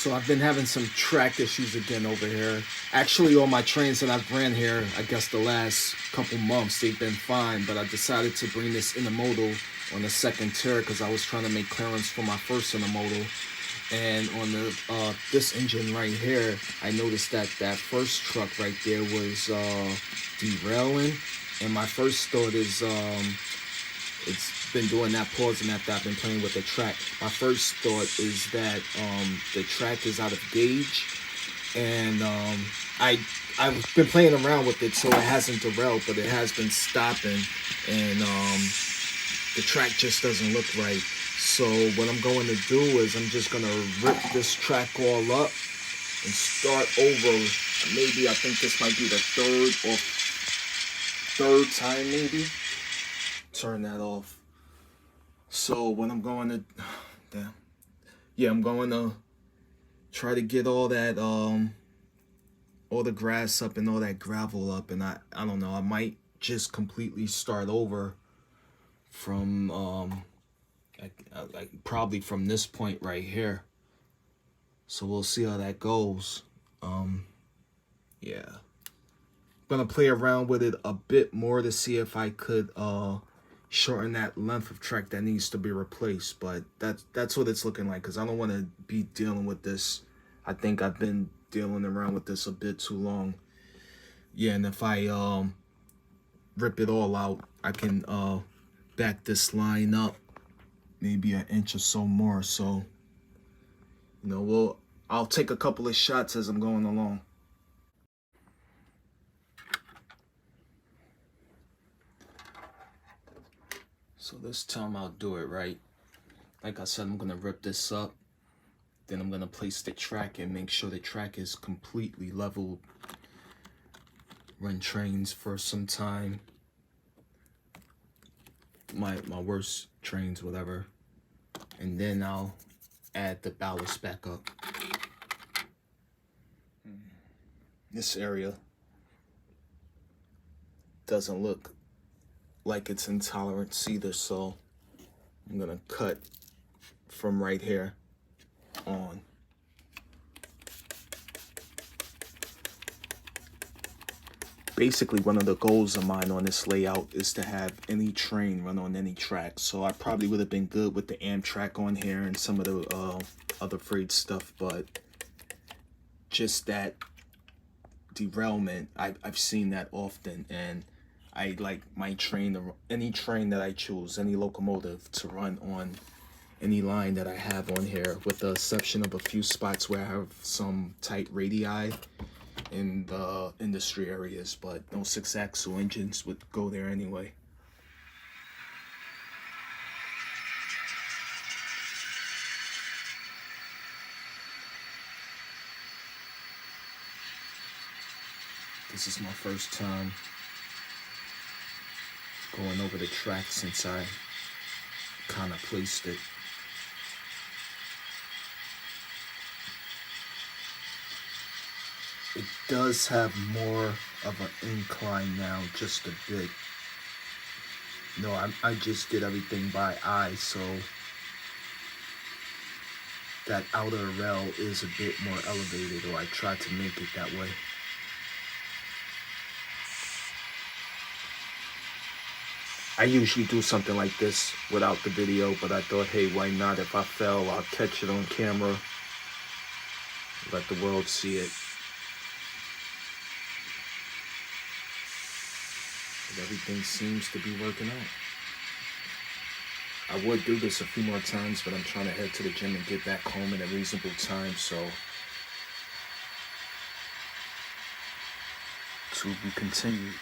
So I've been having some track issues again over here. Actually, all my trains that I've ran here, I guess the last couple months, they've been fine. But I decided to bring this intermodal on the second tier because I was trying to make clearance for my first intermodal. And on the this engine right here, I noticed that that first truck right there was derailing. And my first thought is it's been doing that pausing after I've been playing with the track. My first thought is that the track is out of gauge, and I've been playing around with it so it hasn't derailed, but it has been stopping, and the track just doesn't look right. So what I'm going to do is I'm just going to rip this track all up and start over. Maybe I think this might be the third time maybe. Turn that off. So what I'm going to, damn, yeah, I'm going to try to get all that, all the grass up and all that gravel up, and I don't know, I might just completely start over from, like probably from this point right here. So we'll see how that goes. Yeah, I'm gonna play around with it a bit more to see if I could, shorten that length of track that needs to be replaced, but that's what it's looking like because I don't want to be dealing with this. I think I've been dealing around with this a bit too long. Yeah, and if I rip it all out, I can back this line up maybe an inch or so more. So you know, I'll take a couple of shots as I'm going along. So this time I'll do it right. Like I said, I'm gonna rip this up. Then I'm gonna place the track and make sure the track is completely leveled. Run trains for some time. My worst trains, whatever. And then I'll add the ballast back up. This area doesn't look like it's in tolerance either, so I'm gonna cut from right here on. Basically, one of the goals of mine on this layout is to have any train run on any track. So I probably would have been good with the Amtrak on here and some of the other freight stuff, but just that derailment, I've seen that often, and I like my train, any train that I choose, any locomotive to run on any line that I have on here, with the exception of a few spots where I have some tight radii in the industry areas, but no 6-axle engines would go there anyway. This is my first time going over the track since I kind of placed it. It does have more of an incline now, just a bit. No, I just did everything by eye, so that outer rail is a bit more elevated, or I tried to make it that way. I usually do something like this without the video, but I thought, hey, why not? If I fell, I'll catch it on camera, let the world see it. But everything seems to be working out. I would do this a few more times, but I'm trying to head to the gym and get back home in a reasonable time, so to be continued.